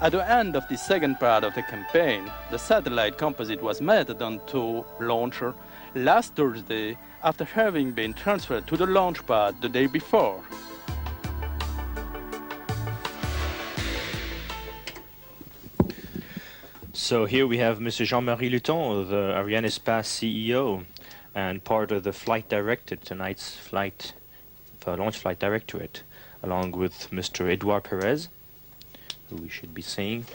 At the end of the second part of the campaign, the satellite composite was mounted onto launcher last Thursday after having been transferred to the launch pad the day before. So here we have Mr. Jean-Marie Luton, the Ariane Espace CEO, and part of the flight director, tonight's flight, launch flight directorate, along with Mr. Edouard Perez, who we should be seeing.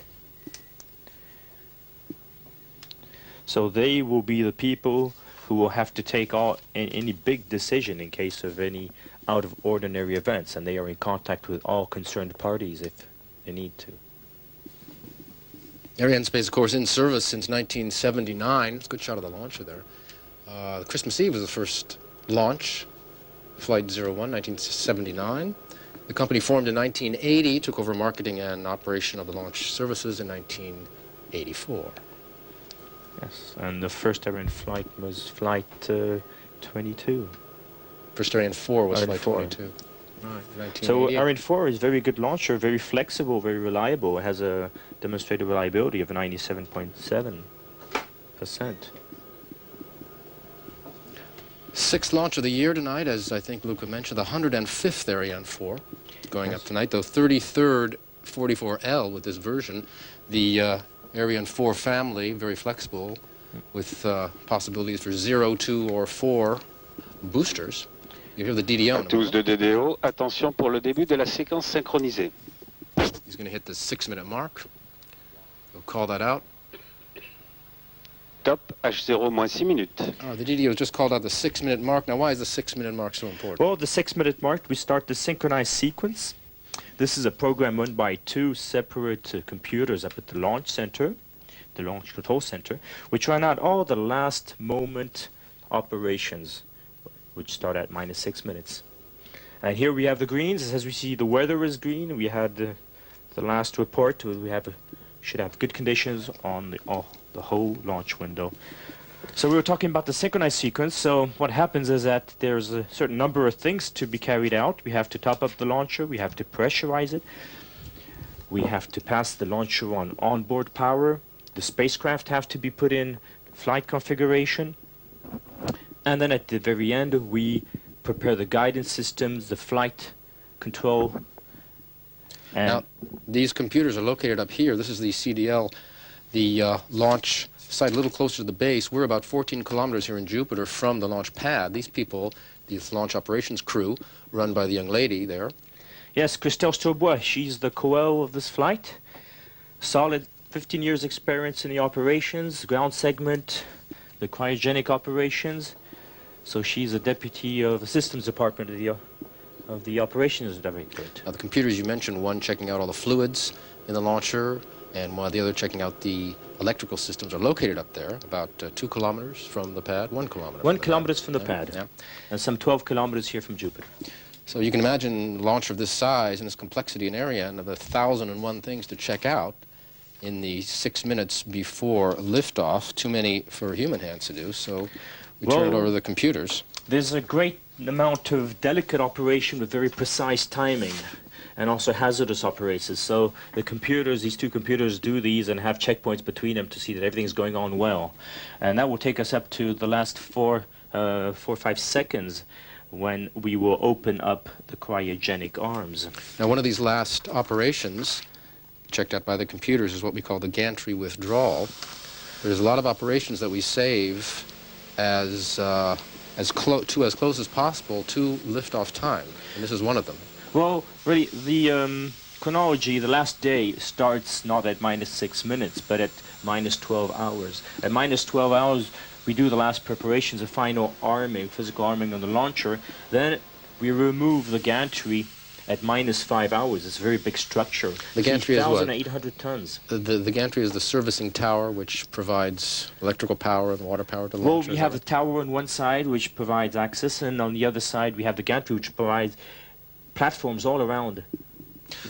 So they will be the people who will have to take any big decision in case of any out of ordinary events, and they are in contact with all concerned parties if they need to. Ariane Space, of course, in service since 1979. It's a good shot of the launcher there. Christmas Eve was the first launch, Flight 01, 1979. The company formed in 1980, took over marketing and operation of the launch services in 1984. Yes, and the first Ariane flight was Flight 22. First Ariane 4 was Ariane Flight 4. 22. Right, So Ariane 4 is a very good launcher, very flexible, very reliable. It has a demonstrated reliability of 97.7%. Sixth launch of the year tonight, as I think Luca mentioned, the 105th Ariane 4 going up tonight, the 33rd 44L with this version. The Ariane 4 family, very flexible, with possibilities for 0, 2, or 4 boosters. You hear the DDO. Tous de DDO, attention pour le début de la séquence synchronisée. He's going to hit the 6-minute mark. He'll call that out. Top, H0 moins 6 minutes. The DDO just called out the 6-minute mark. Now, why is the 6-minute mark so important? Well, the 6-minute mark, we start the synchronized sequence. This is a program run by two separate computers up at the launch center, the launch control center, which run out all the last moment operations, which start at -6 minutes. And here we have the greens. As we see, the weather is green. We had the last report. We should have good conditions on the whole launch window. So we were talking about the synchronized sequence. So what happens is that there's a certain number of things to be carried out. We have to top up the launcher. We have to pressurize it. We have to pass the launcher on onboard power. The spacecraft have to be put in flight configuration. And then at the very end, we prepare the guidance systems, the flight control. And now, these computers are located up here. This is the CDL, the launch site a little closer to the base. We're about 14 kilometers here in Jupiter from the launch pad. These people, this launch operations crew, run by the young lady there. Yes, Christelle Sturbois, she's the co-O of this flight. Solid 15 years experience in the operations, ground segment, the cryogenic operations. So she's a deputy of the systems department of the operations directorate. Now, the computers you mentioned, one checking out all the fluids in the launcher, and while the other checking out the electrical systems, are located up there, about 2 kilometers from the pad, 1 kilometer. 1 kilometer from the pad, yeah. And some 12 kilometers here from Jupiter. So you can imagine a launcher of this size and this complexity in area and of the 1,001 things to check out in the 6 minutes before liftoff. Too many for human hands to do, so we turn it over to the computers. There's a great amount of delicate operation with very precise timing and also hazardous operations. So the computers, these two computers do these and have checkpoints between them to see that everything's going on well. And that will take us up to the last 4 or 5 seconds when we will open up the cryogenic arms. Now, one of these last operations, checked out by the computers, is what we call the gantry withdrawal. There's a lot of operations that we save as close as possible to liftoff time, and this is one of them. Well, really, the chronology, the last day starts not at -6 minutes, but at -12 hours. At -12 hours, we do the last preparations, the final arming, physical arming on the launcher. Then we remove the gantry at -5 hours. It's a very big structure. The gantry is what? 3,800 tons. The gantry is the servicing tower, which provides electrical power and water power to the launcher. Well, we have the tower on one side, which provides access, and on the other side, we have the gantry, which provides platforms all around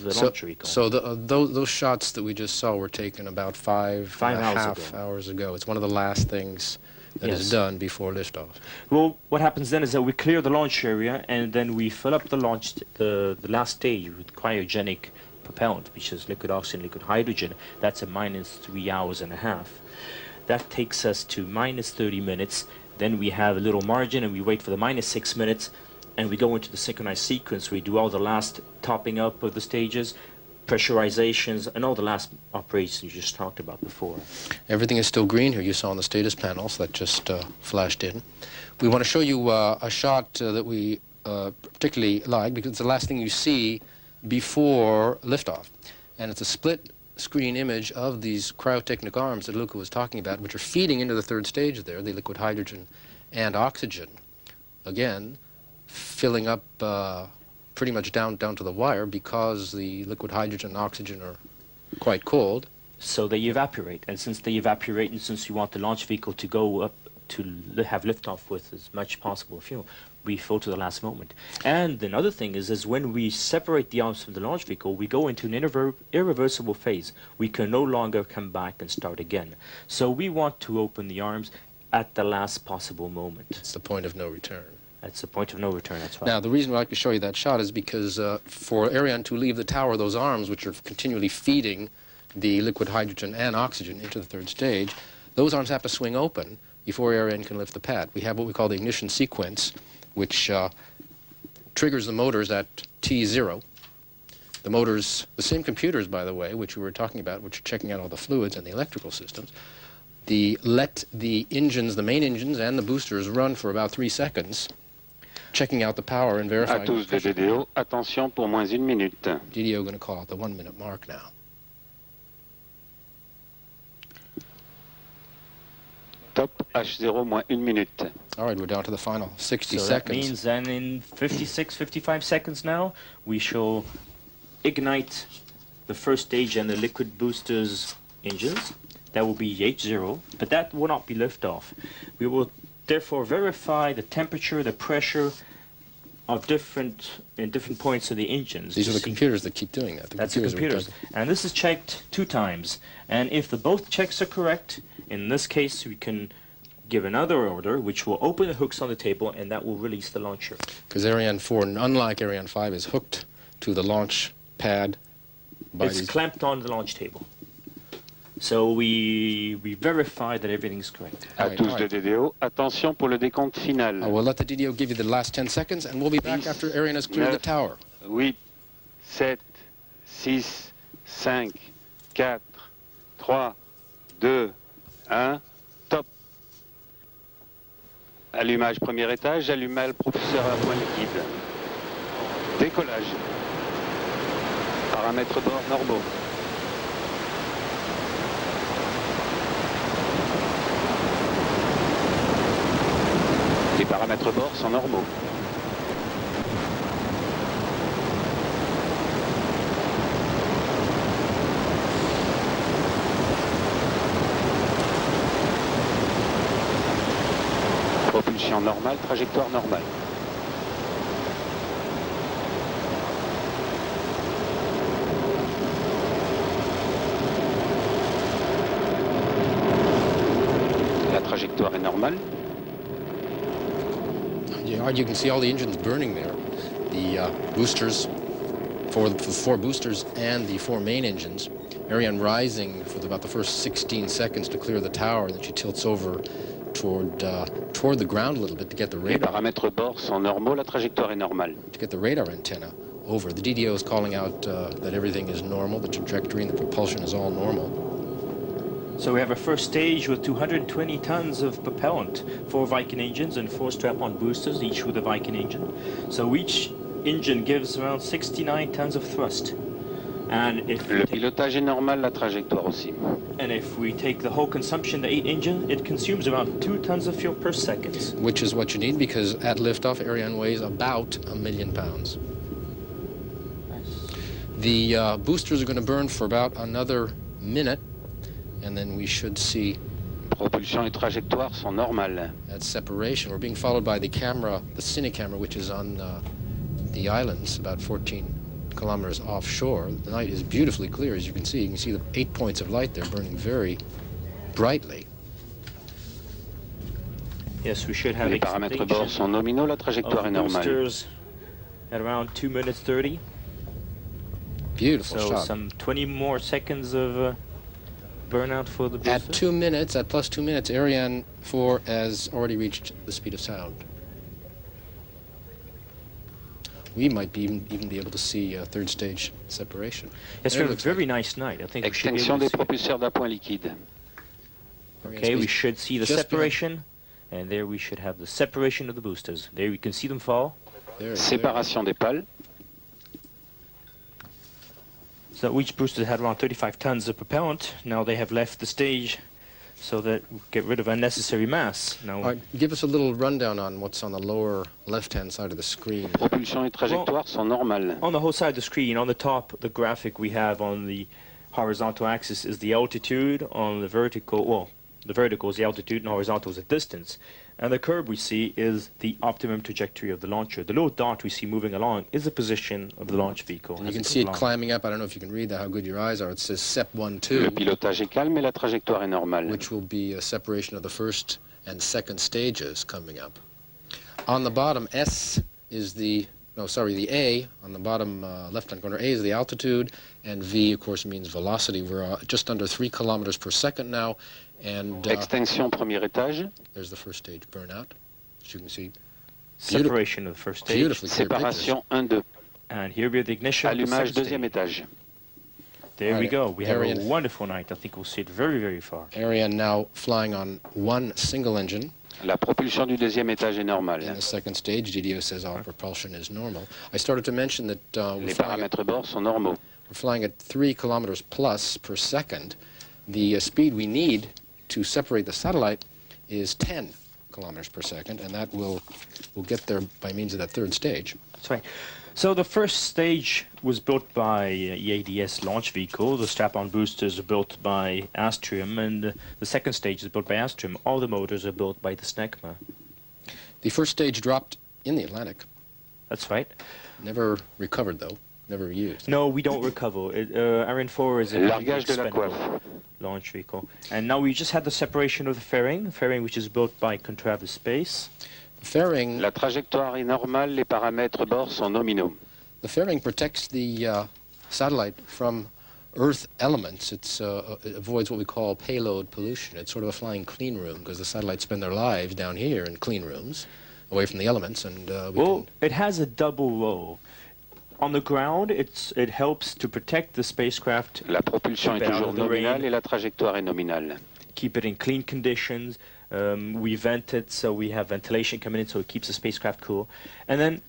the launcher. So those shots that we just saw were taken about 5.5 hours ago. It's one of the last things that is done before liftoff. Well, what happens then is that we clear the launch area, and then we fill up the launch, the last stage with cryogenic propellant, which is liquid oxygen, liquid hydrogen. That's a minus 3 hours and a half. That takes us to minus 30 minutes. Then we have a little margin and we wait for the minus 6 minutes, and we go into the synchronized sequence. We do all the last topping up of the stages, pressurizations, and all the last operations you just talked about before. Everything is still green here. You saw on the status panels that just flashed in. We want to show you a shot that we particularly like because it's the last thing you see before liftoff. And it's a split screen image of these cryotechnic arms that Luca was talking about, which are feeding into the third stage there, the liquid hydrogen and oxygen. Again, filling up pretty much down to the wire because the liquid hydrogen and oxygen are quite cold. So they evaporate, and since they evaporate, and since you want the launch vehicle to go up to have liftoff with as much possible fuel, we fill to the last moment. And another thing is when we separate the arms from the launch vehicle, we go into an irreversible phase. We can no longer come back and start again. So we want to open the arms at the last possible moment. It's the point of no return. That's the point of no return, that's right. Now, the reason why I like to show you that shot is because for Ariane to leave the tower, those arms, which are continually feeding the liquid hydrogen and oxygen into the third stage, those arms have to swing open before Ariane can lift the pad. We have what we call the ignition sequence, which triggers the motors at T0. The motors, the same computers, by the way, which we were talking about, which are checking out all the fluids and the electrical systems, let the engines, the main engines and the boosters run for about 3 seconds, checking out the power and verifying. À tous de DDO, attention pour moins 1 minute. DDO going to call out the 1 minute mark now. Top H0 moins 1 minute. All right, we're down to the final 60 so seconds. That means then in 56, 55 seconds now, we shall ignite the first stage and the liquid boosters engines. That will be H0, but that will not be liftoff. We will therefore verify the temperature, the pressure of different points of the engines. These are the computers that keep doing that. That's the computers. And this is checked 2 times. And if both checks are correct, in this case we can give another order which will open the hooks on the table, and that will release the launcher. Because Ariane 4, unlike Ariane 5, is hooked to the launch pad by It's clamped on the launch table. So we verify that everything's correct. À tous de DDO, attention pour le décompte final. We'll let the DDO give you the last 10 seconds, and we'll be back after Ariane has cleared the tower. 8, 7, 6, 5, 4, 3, 2, 1, top. Allumage premier étage, allumage propulseur à point liquide. Décollage. Paramètres bord normaux. Les paramètres bord sont normaux. Propulsion normale, trajectoire normale. La trajectoire est normale. You can see all the engines burning there. The boosters, for the 4 boosters and the 4 main engines. Ariane rising for about the first 16 seconds to clear the tower, and then she tilts over toward the ground a little bit to get the Les radar. paramètres bord sont normaux, la trajectoire est normale. To get the radar antenna over. The DDO is calling out that everything is normal, the trajectory and the propulsion is all normal. So we have a first stage with 220 tons of propellant, 4 Viking engines and 4 strap-on boosters, each with a Viking engine. So each engine gives around 69 tons of thrust. And if Le pilotage est normal, la trajectoire aussi. And if we take the whole consumption, the 8 engine, it consumes around 2 tons of fuel per second. Which is what you need, because at liftoff, Ariane weighs about 1 million pounds. Nice. The boosters are going to burn for about another minute, and then we should see Propulsion et trajectoire sont normales. that separation. We're being followed by the camera, the cine camera, which is on the islands, about 14 kilometers offshore. The night is beautifully clear, as you can see. You can see the 8 points of light there burning very brightly. Yes, we should have Les paramètres bord sont nominaux, la trajectoire est normale. boosters at around 2 minutes 30. Beautiful so shot. some 20 more seconds of burnout for the booster. At 2 minutes, at plus 2 minutes, Ariane 4 has already reached the speed of sound. We might be even be able to see third stage separation. It's a very nice night. I think Extinction des propulseurs d'appoint liquide. Okay, we should see the separation, and there we should have the separation of the boosters. There we can see them fall. Séparation des pales. So each booster had around 35 tons of propellant. Now they have left the stage so that we get rid of unnecessary mass. Now, give us a little rundown on what's on the lower left-hand side of the screen. Propulsion et trajectoire sont normales. On the whole side of the screen, on the top, the graphic we have on the horizontal axis is the altitude. On the vertical, well, the vertical is the altitude and horizontal is the distance. And the curve we see is the optimum trajectory of the launcher. The little dot we see moving along is the position of the launch vehicle. And you can see it climbing up. I don't know if you can read that, how good your eyes are. It says SEP 1-2. Le pilotage est calme et la trajectoire est normale. Which will be a separation of the first and second stages coming up. On the bottom, S is the A, on the bottom left-hand corner, A is the altitude, and V, of course, means velocity. We're just under 3 kilometers per second now. And extinction premier étage. There's the first stage burnout, as you can see. Separation of the first stage. Séparation 1-2. And here we have the ignition. Allumage deuxième étage. There we go. We have a wonderful night. I think we'll see it very, very far. Ariane now flying on one single engine. La propulsion du deuxième étage est normale. In the second stage, DDO says all propulsion is normal. I started to mention that les paramètres bord sont normaux. We're flying at 3 kilometers plus per second. The speed we need to separate the satellite is 10 kilometers per second, and that will get there by means of that third stage. That's right. So the first stage was built by EADS launch vehicle. The strap-on boosters are built by Astrium, and the second stage is built by Astrium. All the motors are built by the SNECMA. The first stage dropped in the Atlantic. That's right. Never recovered, though. Never used. No, we don't recover. Ariane 4 is a largage de la coiffe launch vehicle. And now we just had the separation of the fairing which is built by Contravis Space. Fairing. La trajectoire est normale, les paramètres bord sont nominaux. The fairing protects the satellite from Earth elements. It avoids what we call payload pollution. It's sort of a flying clean room because the satellites spend their lives down here in clean rooms, away from the elements. And it has a double role. On the ground, it helps to protect the spacecraft. La propulsion est toujours nominale et la trajectoire est nominale. Keep it in clean conditions. We vent it, so we have ventilation coming in, so it keeps the spacecraft cool. And then,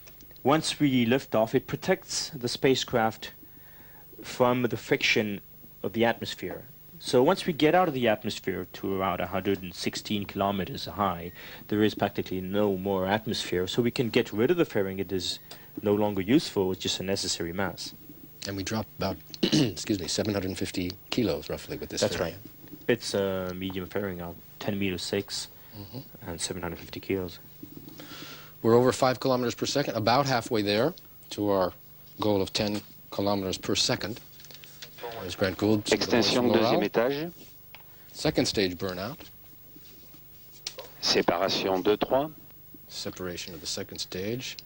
once we lift off, it protects the spacecraft from the friction of the atmosphere. So once we get out of the atmosphere to around 116 kilometers high, there is practically no more atmosphere, so we can get rid of the fairing. It is no longer useful, it's just a necessary mass. And we drop about, 750 kilos roughly with this That's fairing. right. It's a medium fairing, 10 meters 6, and 750 kilos. We're over 5 kilometers per second, about halfway there to our goal of 10 kilometers per second. There's Grant Gould. Extension deuxième étage. Second stage burnout. Séparation 2-3. Separation of the second stage.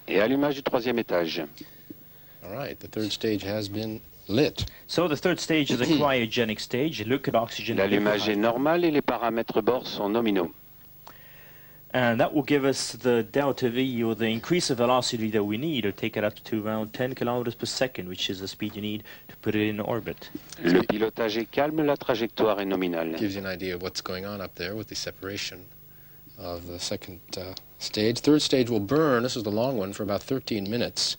Et allumage du troisième étage. All right, the third stage has been lit. So the third stage is a cryogenic stage, liquid oxygen. L'allumage est normal et les paramètres bord sont nominaux. And that will give us the delta V, or the increase of velocity that we need, to take it up to around 10 kilometers per second, which is the speed you need to put it in orbit. Le pilotage est calme, la trajectoire est nominale. Gives you an idea of what's going on up there with the separation of the second stage. Third stage will burn, this is the long one, for about 13 minutes,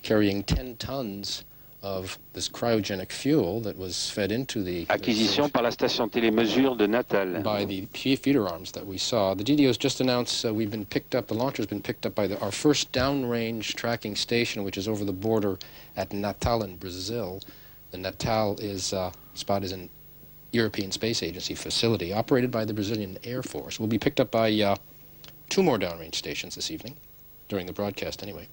carrying 10 tons of this cryogenic fuel that was fed into the... Acquisition par la station télémesure de Natal. By the feeder arms that we saw. The DDO's just announced we've been picked up, the launcher's been picked up by our first downrange tracking station, which is over the border at Natal in Brazil. The Natal spot is an European Space Agency facility operated by the Brazilian Air Force. We'll be picked up by 2 more downrange stations this evening, during the broadcast anyway.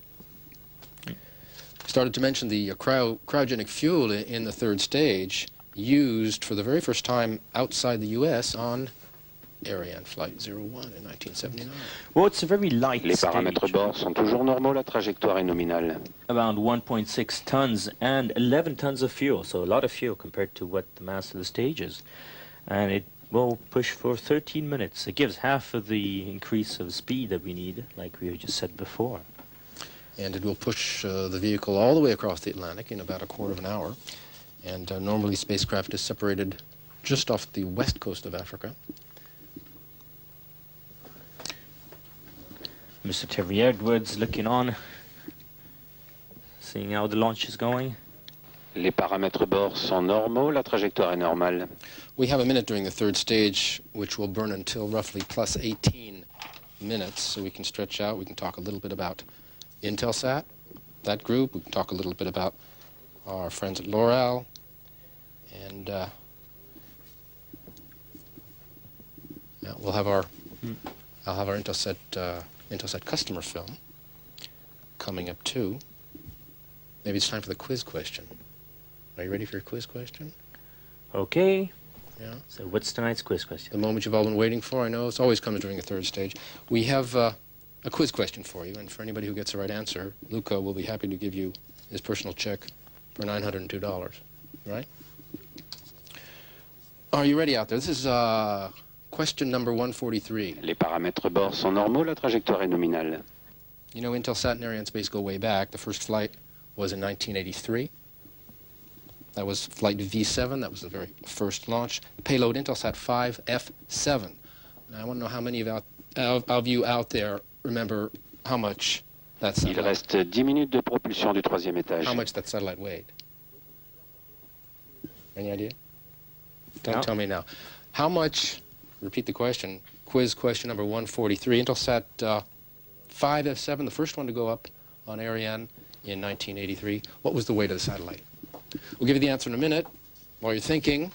Started to mention the cryogenic fuel in the third stage used for the very first time outside the U.S. on Ariane Flight 01 in 1979? Well, it's a very light Les stage, paramètres bord sont toujours normaux, la trajectoire est nominale. around 1.6 tons and 11 tons of fuel, so a lot of fuel compared to what the mass of the stage is. And it will push for 13 minutes. It gives half of the increase of speed that we need, like we just said before. And it will push the vehicle all the way across the Atlantic in about a quarter of an hour. And normally spacecraft is separated just off the west coast of Africa. Mr. Terry Edwards looking on, seeing how the launch is going. Les paramètres bord sont normaux, la trajectoire est normale. We have a minute during the third stage, which will burn until roughly plus 18 minutes, so we can stretch out. We can talk a little bit about Intelsat, that group. We can talk a little bit about our friends at L'Oreal, and we'll have our I'll have our Intelsat customer film coming up too. Maybe it's time for the quiz question. Are you ready for your quiz question? Okay. Yeah. So what's tonight's quiz The question? moment you've all been waiting for. I know it's always comes during the third stage. We have a quiz question for you, and for anybody who gets the right answer, Luca will be happy to give you his personal check for $902. Right? Are you ready out there? This is question number 143. Les paramètres bord sont normaux, la trajectoire est nominale. You know, Intelsat and Ariane Space go way back. The first flight was in 1983. That was flight V7. That was the very first launch. Payload Intelsat 5F7. Now, I want to know how many of you out there remember how much that Il satellite, reste 10 minutes de propulsion du troisième étage. how much that satellite weighed. Any idea? Don't No. tell me now. How much, repeat the question, quiz question number 143, Intelsat 5F7, the first one to go up on Ariane in 1983. What was the weight of the satellite? We'll give you the answer in a minute. While you're thinking,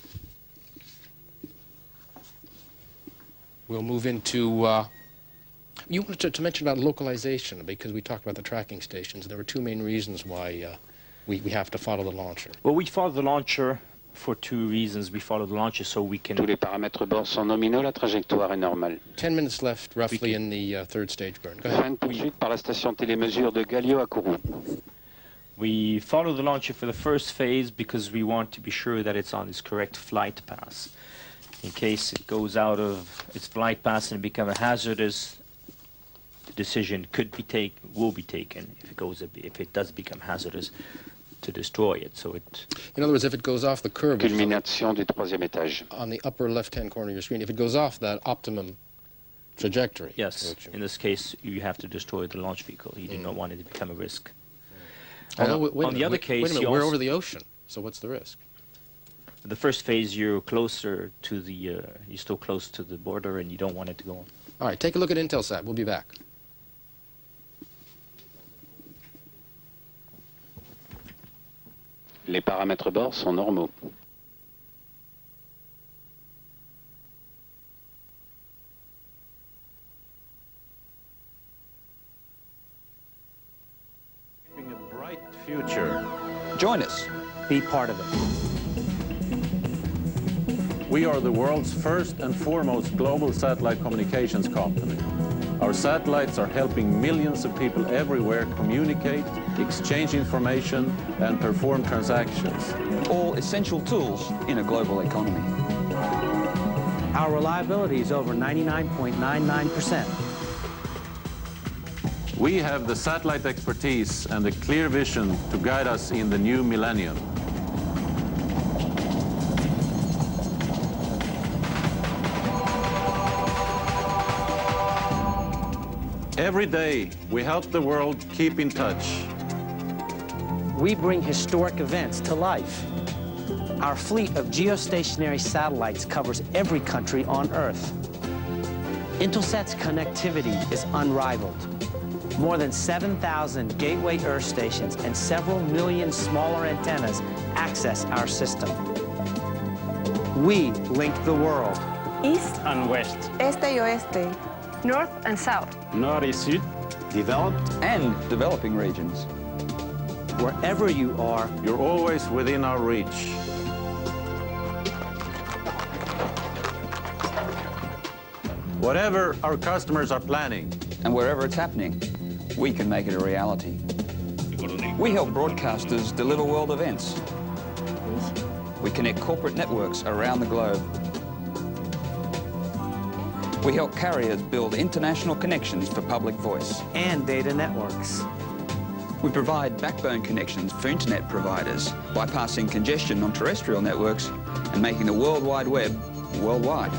we'll move into... you wanted to mention about localization, because we talked about the tracking stations. There were two main reasons why we have to follow the launcher. Well, we follow the launcher for two reasons. We follow the launcher so we Tous can... les paramètres bord sont nominaux, la trajectoire est normale. 10 minutes left, roughly, in the third stage burn. Go ahead. Fin de poursuite par la station télémesure de Galio à Kourou. We follow the launcher for the first phase because we want to be sure that it's on its correct flight path. In case it goes out of its flight path and become a hazardous, the decision will be taken if it does become hazardous to destroy it. So it. In other words, if it goes off the curve, which is Culmination du troisième étage. on the upper left-hand corner of your screen, if it goes off that optimum trajectory. Yes, which- in this case, you have to destroy the launch vehicle. You do not want it to become a risk. Although, wait a on the minute, other wait case, a minute, you we're also- over the ocean, so what's the risk? The first phase, you're closer to the, you're still close to the border, and you don't want it to go on. All right, take a look at Intelsat. We'll be back. Les paramètres bord sont normaux. A bright future. Join us. Be part of it. We are the world's first and foremost global satellite communications company. Our satellites are helping millions of people everywhere communicate, exchange information, and perform transactions. All essential tools in a global economy. Our reliability is over 99.99%. We have the satellite expertise and a clear vision to guide us in the new millennium. Every day, we help the world keep in touch. We bring historic events to life. Our fleet of geostationary satellites covers every country on Earth. Intelsat's connectivity is unrivaled. More than 7,000 gateway Earth stations and several million smaller antennas access our system. We link the world. East and west, este y oeste, north and south. nord et sud, Developed and developing regions. Wherever you are, You're always within our reach. Whatever our customers are planning, And wherever it's happening, we can make it a reality. We help broadcasters deliver world events. We connect corporate networks around the globe. We help carriers build international connections for public voice. And data networks. We provide backbone connections for internet providers, bypassing congestion on terrestrial networks and making the World Wide Web worldwide.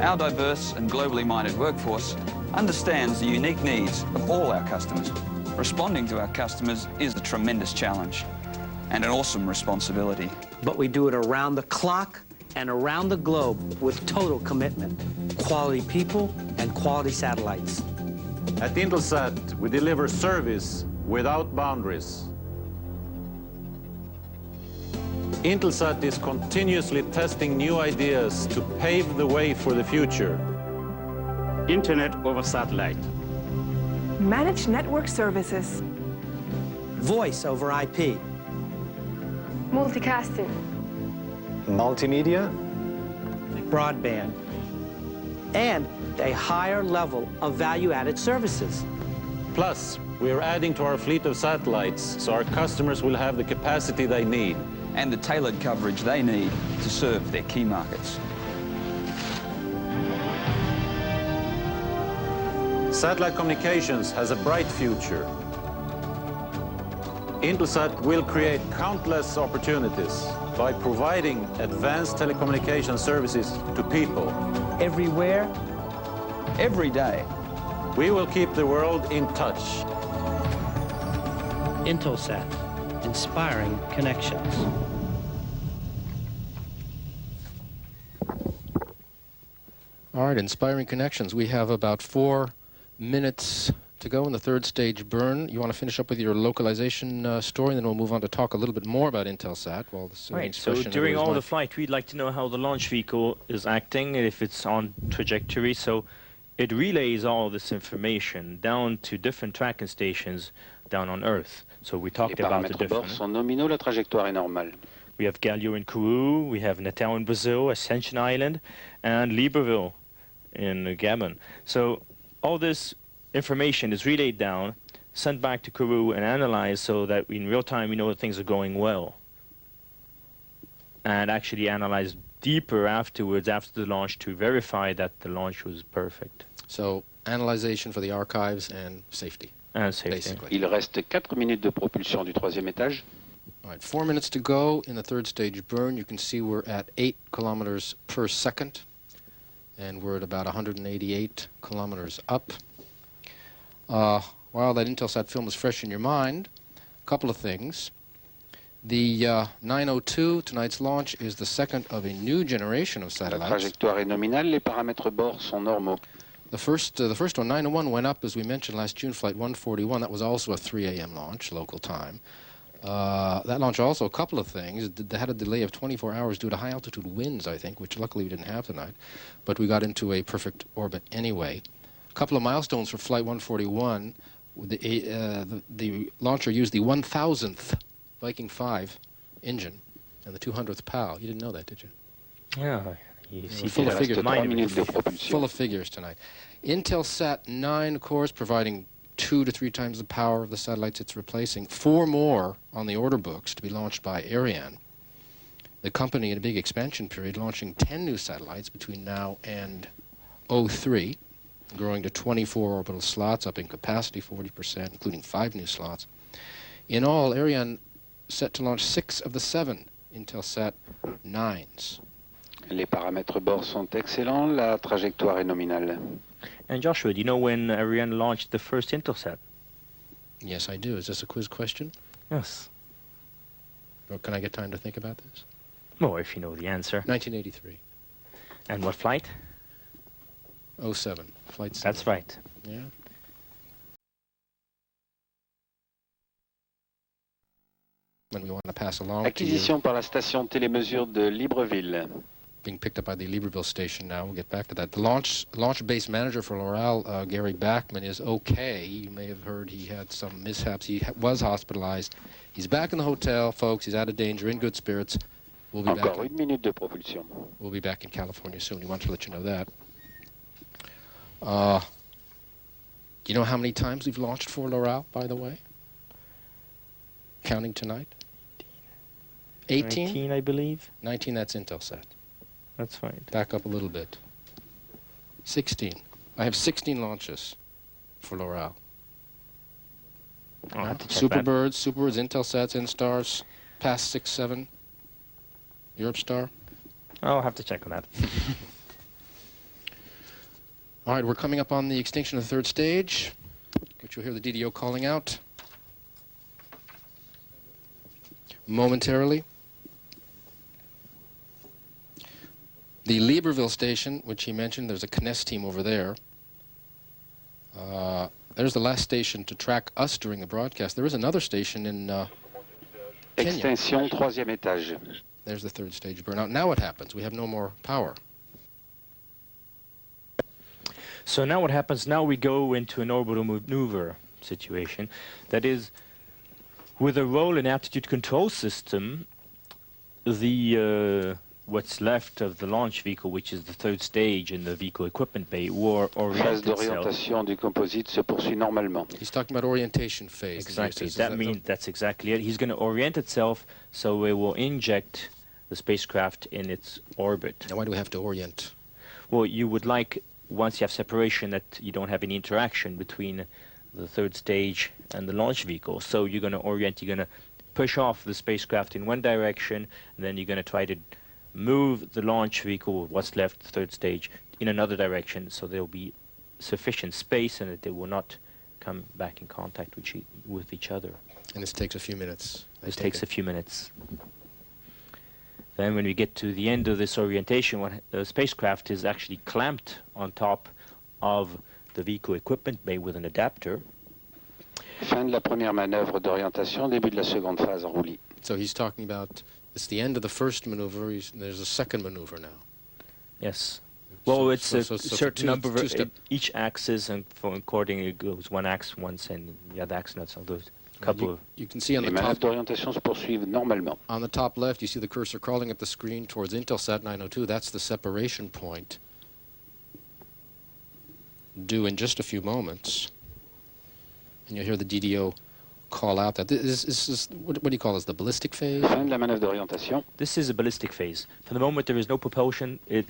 Our diverse and globally minded workforce understands the unique needs of all our customers. Responding to our customers is a tremendous challenge and an awesome responsibility. But we do it around the clock and around the globe with total commitment. Quality people and quality satellites. at Intelsat, we deliver service without boundaries. Intelsat is continuously testing new ideas to pave the way for the future. Internet over satellite. Managed network services. Voice over IP. Multicasting. Multimedia. Broadband. And a higher level of value-added services. Plus, we are adding to our fleet of satellites so our customers will have the capacity they need. And the tailored coverage they need to serve their key markets. Satellite communications has a bright future. Intelsat will create countless opportunities by providing advanced telecommunication services to people. Everywhere. Every day. We will keep the world in touch. Intelsat. Inspiring connections. All right, inspiring connections. We have about 4 minutes to go in the third stage burn. You want to finish up with your localization story, and then we'll move on to talk a little bit more about Intelsat. While this Right, so during all the flight, we'd like to know how the launch vehicle is acting, if it's on trajectory. So it relays all this information down to different tracking stations down on Earth. So we talked about the different. sont nominaux, la trajectoire est normale. We have Galileo in Kourou, we have Natal in Brazil, Ascension Island, and Libreville in Gabon. So all this information is relayed down, sent back to Kourou, and analyzed so that in real time we know that things are going well. And actually analyzed deeper afterwards, after the launch, to verify that the launch was perfect. So analyzation for the archives and safety. And safety. Basically. Il reste 4 minutes de propulsion du 3e étage. All right, 4 minutes to go in the third stage burn. You can see we're at 8 kilometers per second, and we're at about 188 kilometers up. While that Intelsat film is fresh in your mind, a couple of things. The 902, tonight's launch, is the second of a new generation of La satellites. trajectoire est nominale, les paramètres bord sont normaux. The first one, 901, went up, as we mentioned, last June, Flight 141. That was also a 3 a.m. launch, local time. That launch also, a couple of things. They had a delay of 24 hours due to high-altitude winds, I think, which luckily we didn't have tonight. But we got into a perfect orbit anyway. A couple of milestones for Flight 141. The launcher used the 1,000th Viking 5 engine and the 200th PAL. You didn't know that, did you? Yeah, you see Full of figures. 3 minutes de propulsion. Full of figures tonight. Intelsat 9, of course, providing 2 to 3 times the power of the satellites it's replacing. 4 more on the order books to be launched by Ariane. The company, in a big expansion period, launching 10 new satellites between now and 03, growing to 24 orbital slots, up in capacity 40%, including 5 new slots. In all, Ariane set to launch 6 of the 7 Intelsat 9s. Les paramètres bord sont excellents, la trajectoire est nominale. And Joshua, do you know when Ariane launched the first Intelsat? Yes, I do. Is this a quiz question? Yes. Or can I get time to think about this? Well, if you know the answer. 1983. And what flight? 07. Flight 7. That's right. Yeah. When we want to pass along Acquisition par la station télémesure de Libreville. being picked up by the Libreville station now. We'll get back to that. The launch base manager for L'Oréal, Gary Bachman, is okay. You may have heard he had some mishaps. He was hospitalized. He's back in the hotel, folks. He's out of danger, in good spirits. We'll be back. Encore une minute de propulsion. We'll be back in California soon. We want to let you know that. Do you know how many times we've launched for L'Oréal, by the way? Counting tonight? 18? 19, I believe. 19, that's Intelsat. That's right. Back up a little bit. 16. I have 16 launches for L'Oréal. I'll have to check that. Superbirds, Intelsats, Instars, past 6, 7. Europstar. I'll have to check on that. All right, we're coming up on the extinction of the third stage, which you'll hear the DDO calling out momentarily. The Libreville station, which he mentioned, there's a Kness team over there. There's the last station to track us during the broadcast. There is another station in Kenya. Extinction, troisième étage. There's the third stage burnout. Now what happens? We have no more power. So now what happens? Now we go into an orbital maneuver situation. That is, with a roll and attitude control system, the what's left of the launch vehicle, which is the third stage in the vehicle equipment bay, will orient Phase itself. d'orientation du composite se poursuit normalement. He's talking about orientation phase. Exactly. That's exactly it. He's going to orient itself so it will inject the spacecraft in its orbit. Now, why do we have to orient? Well, you would like, once you have separation, that you don't have any interaction between the third stage and the launch vehicle. So you're going to orient, you're going to push off the spacecraft in one direction, and then you're going to try to move the launch vehicle, what's left, the third stage, in another direction, so there will be sufficient space and that they will not come back in contact with each other. And this takes a few minutes. This takes a few minutes. Then when we get to the end of this orientation, the spacecraft is actually clamped on top of the vehicle equipment bay with an adapter. Fin de la première manœuvre d'orientation, début de la seconde phase en roulis. So he's talking about, it's the end of the first maneuver, there's a second maneuver now. Yes. Well, it's a so certain number of each axis, and for accordingly it goes one axis once and the other axis not, so those couple of... You can see on Les the manœuvres top, d'orientation se poursuivent normalement. on the top left, you see the cursor crawling up the screen towards Intelsat 902. That's the separation point. Due in just a few moments. And you'll hear the DDO call out that this is what do you call this, the ballistic phase? Fin de la manœuvre d'orientation. This is a ballistic phase. For the moment there is no propulsion, it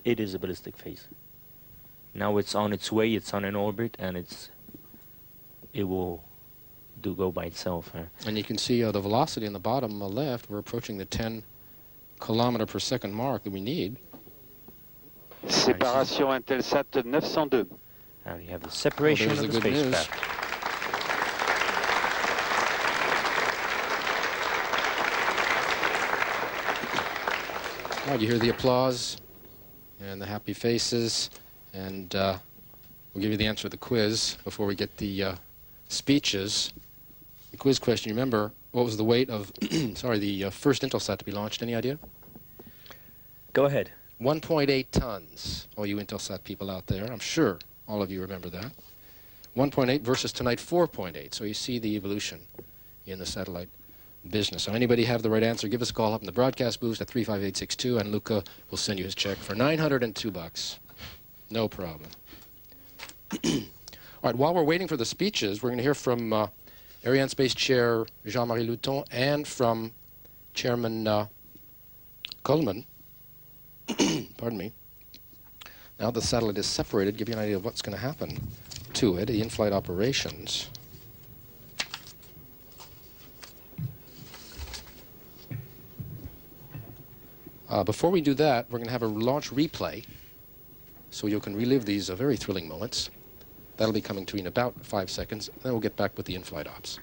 is a ballistic phase. Now it's on its way, it's on an orbit, and it will go by itself. And you can see the velocity on the bottom left, we're approaching the 10 kilometer per second mark that we need. Séparation Intelsat 902. Now you have the separation of the spacecraft. All right, you hear the applause and the happy faces, and we'll give you the answer to the quiz before we get the speeches. The quiz question, you remember, what was the weight of, the first Intelsat to be launched? Any idea? Go ahead. 1.8 tons, all you Intelsat people out there. I'm sure all of you remember that. 1.8 versus tonight 4.8. So you see the evolution in the satellite business. So anybody have the right answer, give us a call up in the broadcast booth at 35862, and Luca will send you his check for $902. No problem. All right, while we're waiting for the speeches, we're going to hear from Ariane Space Chair Jean-Marie Louton and from Chairman Coleman. Pardon me. Now the satellite is separated, give you an idea of what's going to happen to it, the in-flight operations. Before we do that, we're going to have a launch replay, so you can relive these very thrilling moments. That'll be coming to you in about 5 seconds, then we'll get back with the in-flight ops.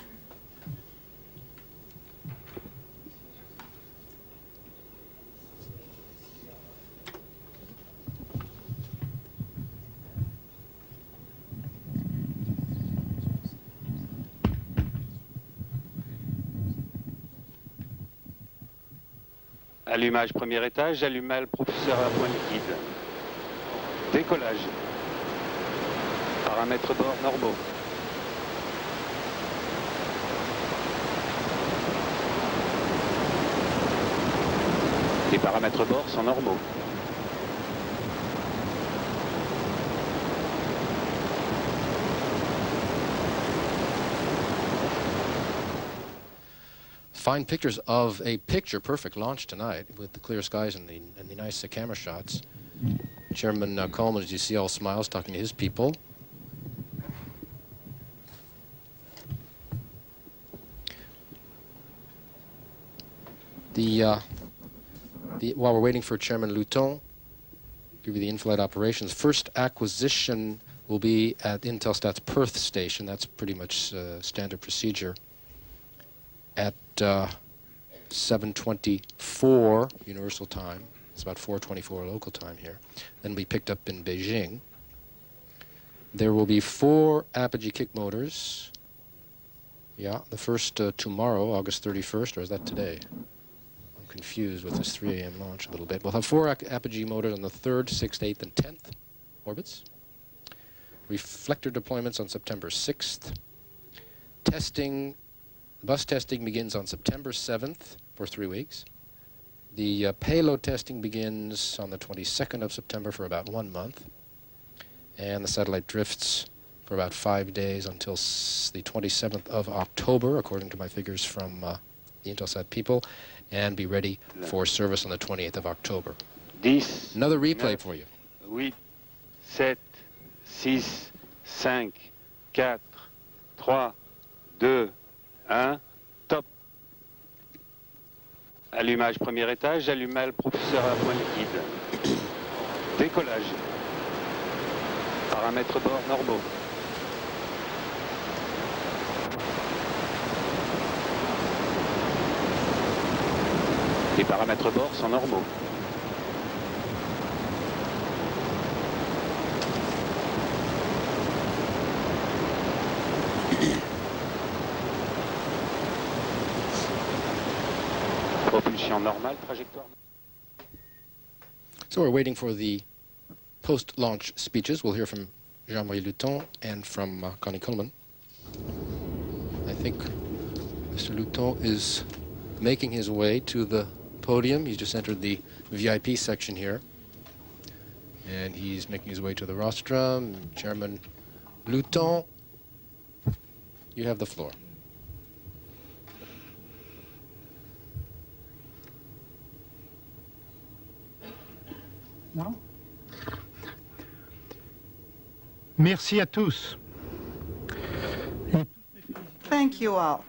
Allumage premier étage, allumage propulseur à pointe guide. Décollage. Paramètres bord normaux. Les paramètres bord sont normaux. Fine pictures of a picture-perfect launch tonight with the clear skies and the nice camera shots. Chairman Coleman, as you see, all smiles, talking to his people. While we're waiting for Chairman Luton, give you the in-flight operations. First acquisition will be at Intelsat's Perth station. That's pretty much standard procedure. At 7:24 Universal Time. It's about 4:24 local time here. Then be picked up in Beijing. There will be 4 apogee kick motors. Yeah, the first tomorrow, August 31st, or is that today? I'm confused with this 3 a.m. launch a little bit. We'll have 4 apogee motors on the 3rd, 6th, 8th, and 10th orbits. Reflector deployments on September 6th. Bus testing begins on September 7th for 3 weeks. The payload testing begins on the 22nd of September for about 1 month. And the satellite drifts for about 5 days until the 27th of October, according to my figures from the Intelsat people, and be ready for service on the 28th of October. 10, Another replay for you. 8, 7, 6, 5, 4, 3, 2, 1, top. Allumage premier étage, allumage propulseur à pointe guide. Décollage. Paramètres bord normaux. Les paramètres bord sont normaux. Propulsion normale, trajectoire. So we're waiting for the post-launch speeches. We'll hear from Jean-Marie Luton and from Connie Coleman. I think Mr. Luton is making his way to the podium. He's just entered the VIP section here. And he's making his way to the rostrum. Chairman Luton, you have the floor. No? Merci à tous. Thank you all.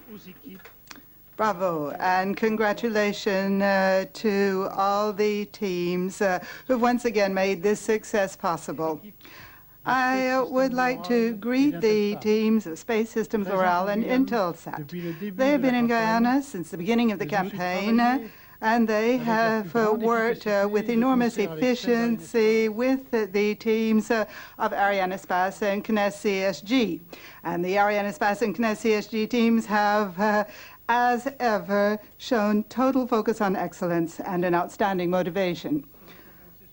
Bravo, and congratulations to all the teams who've once again made this success possible. I would like to greet the teams of Space Systems L'Oréal and Intelsat. They have been in Guyana since the beginning of the campaign, and they have worked with enormous efficiency with the teams of Ariane and CNES CSG. And the Ariane and CNES CSG teams have, as ever, shown total focus on excellence and an outstanding motivation.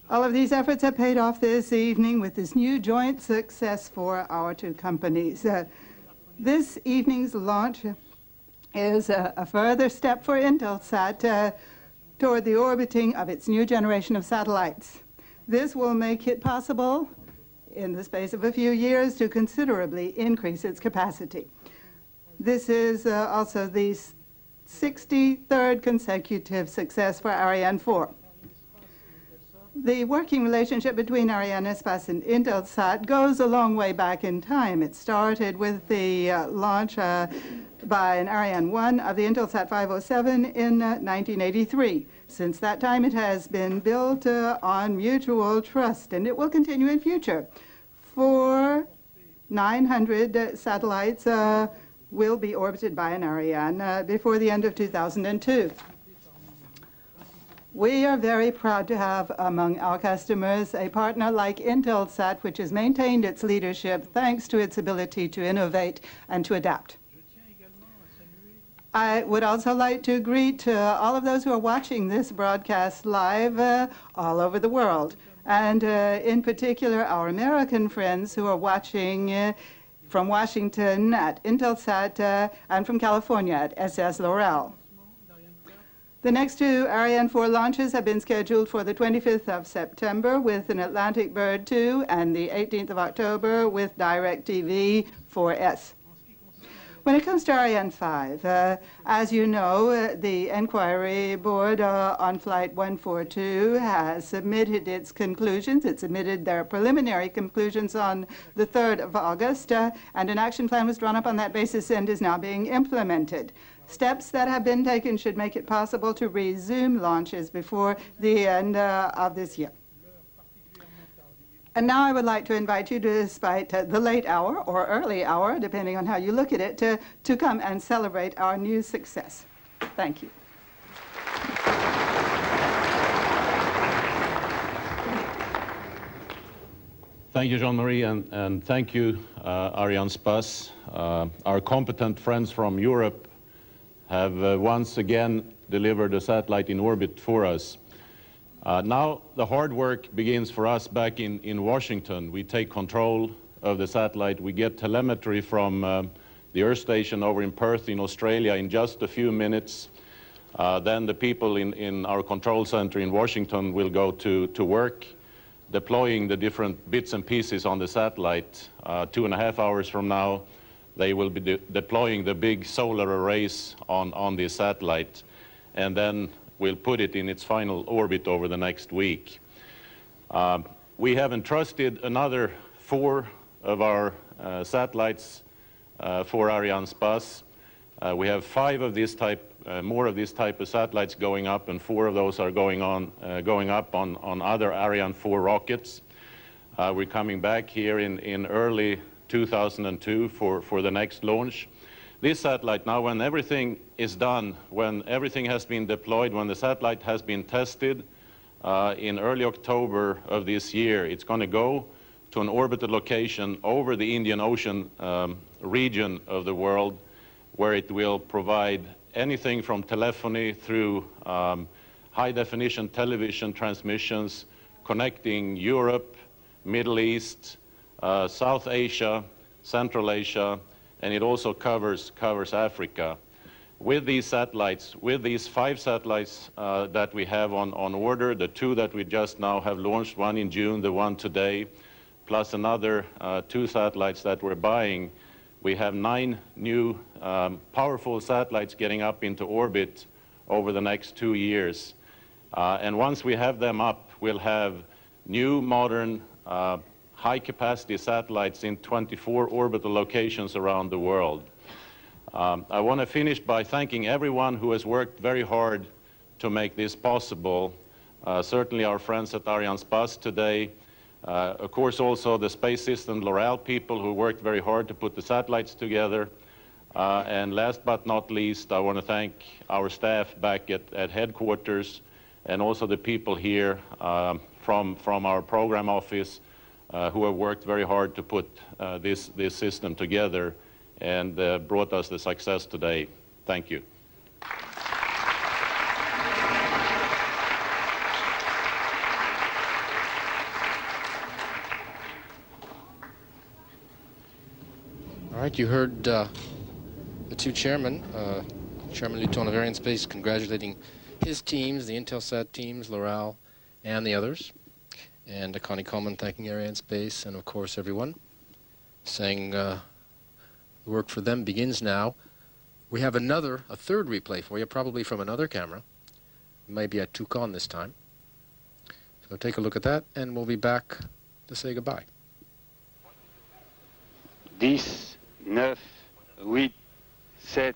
All of these efforts have paid off this evening with this new joint success for our two companies. This evening's launch is a further step for Intelsat toward the orbiting of its new generation of satellites. This will make it possible, in the space of a few years, to considerably increase its capacity. This is also the 63rd consecutive success for Ariane 4. The working relationship between Ariane and Intelsat goes a long way back in time. It started with the launch by an Ariane 1 of the Intelsat 507 in 1983. Since that time, it has been built on mutual trust, and it will continue in future. 900 satellites will be orbited by an Ariane before the end of 2002. We are very proud to have among our customers a partner like Intelsat, which has maintained its leadership thanks to its ability to innovate and to adapt. I would also like to greet all of those who are watching this broadcast live all over the world, and in particular our American friends who are watching from Washington at Intelsat and from California at SS Loral. The next two Ariane 4 launches have been scheduled for the 25th of September with an Atlantic Bird 2 and the 18th of October with DirecTV 4S. When it comes to Ariane 5, as you know, the Inquiry Board on Flight 142 has submitted its conclusions. It submitted their preliminary conclusions on the 3rd of August, and an action plan was drawn up on that basis and is now being implemented. Steps that have been taken should make it possible to resume launches before the end of this year. And now I would like to invite you, despite the late hour or early hour, depending on how you look at it, to come and celebrate our new success. Thank you. Thank you, Jean-Marie, and thank you, Arianespace. Our competent friends from Europe have once again delivered a satellite in orbit for us. Now the hard work begins for us back in Washington. We take control of the satellite. We get telemetry from the Earth station over in Perth in Australia in just a few minutes. Then the people in our control center in Washington will go to work, deploying the different bits and pieces on the satellite. 2.5 hours from now, they will be deploying the big solar arrays on the satellite, and then we'll put it in its final orbit over the next week. We have entrusted another 4 of our satellites for Arianespace. We have 5 of this type, more of this type of satellites going up, and 4 of those are going up on other Ariane 4 rockets. We're coming back here in early 2002 for the next launch. This satellite now, when everything is done, when everything has been deployed, when the satellite has been tested in early October of this year, it's going to go to an orbital location over the Indian Ocean region of the world, where it will provide anything from telephony through high-definition television transmissions connecting Europe, Middle East, South Asia, Central Asia, and it also covers Africa. With these satellites, with these 5 satellites that we have on order, the 2 that we just now have launched, one in June, the one today, plus another 2 satellites that we're buying, we have 9 new powerful satellites getting up into orbit over the next 2 years. And once we have them up, we'll have new, modern, high-capacity satellites in 24 orbital locations around the world. I want to finish by thanking everyone who has worked very hard to make this possible. Certainly our friends at Arianespace today, of course also the Space System Loral people who worked very hard to put the satellites together. And last but not least, I want to thank our staff back at headquarters, and also the people here from our program office who have worked very hard to put this system together and brought us the success today. Thank you. All right, you heard the 2 chairmen, Chairman Luton of Arianespace congratulating his teams, the Intelsat teams, Loral, and the others. And Connie Coleman thanking Arianespace, and of course everyone, saying the work for them begins now. We have a 3rd replay for you, probably from another camera. Maybe at Toucan this time. So take a look at that, and we'll be back to say goodbye. 10, 9, 8, 7,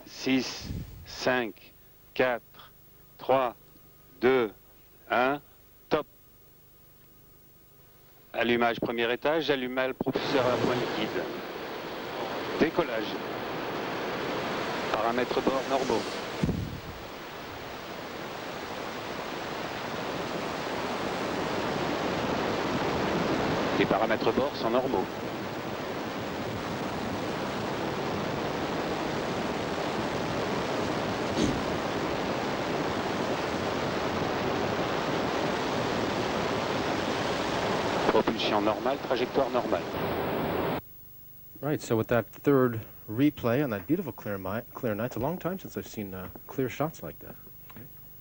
6, 5, 4, 3, 2, 1, top. Allumage premier étage, allumage propulseur à pointe guide. Décollage. Paramètres bord normaux. Les paramètres bord sont normaux. Propulsion normale, trajectoire normale. Right, so with that third replay on that beautiful clear night, it's a long time since I've seen clear shots like that.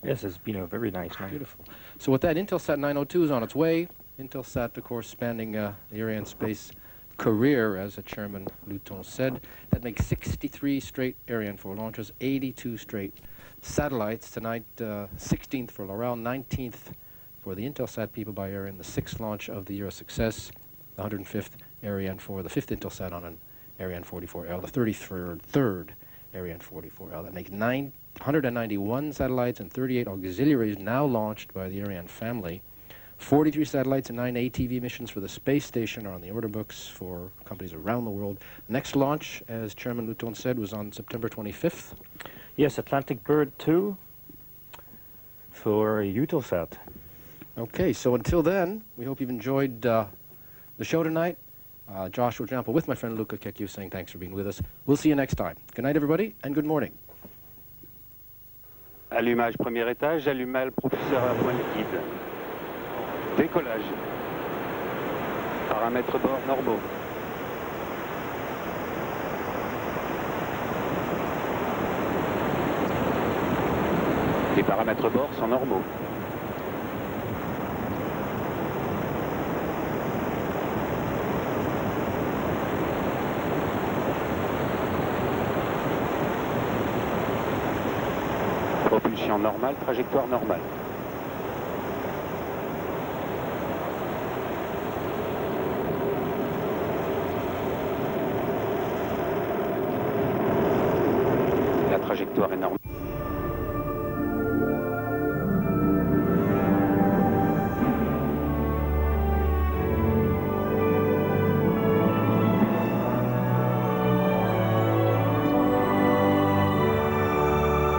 Yes, it's been a very nice night. Beautiful. So with that, Intelsat 902 is on its way. Intelsat, of course, spanning the Ariane space career, as the Chairman Luton said. That makes 63 straight Ariane 4 launches, 82 straight satellites. Tonight, 16th for L'Oreal, 19th for the Intelsat people by Ariane, the 6th launch of the year of success, the 105th Ariane 4, the 5th Intelsat on an Ariane 44L, the 33rd Ariane 44L. That makes 191 satellites and 38 auxiliaries now launched by the Ariane family. 43 satellites and 9 ATV missions for the space station are on the order books for companies around the world. Next launch, as Chairman Luton said, was on September 25th. Yes, Atlantic Bird 2 for Eutelsat. Okay, so until then, we hope you've enjoyed the show tonight. Joshua Jample with my friend Luca Kekyu saying thanks for being with us. We'll see you next time. Good night, everybody, and good morning. Allumage premier étage, allumage propulseur à point liquide. Décollage. Paramètres bord normaux. Les paramètres bord sont normaux. Propulsion normale, trajectoire normale. La trajectoire est normale.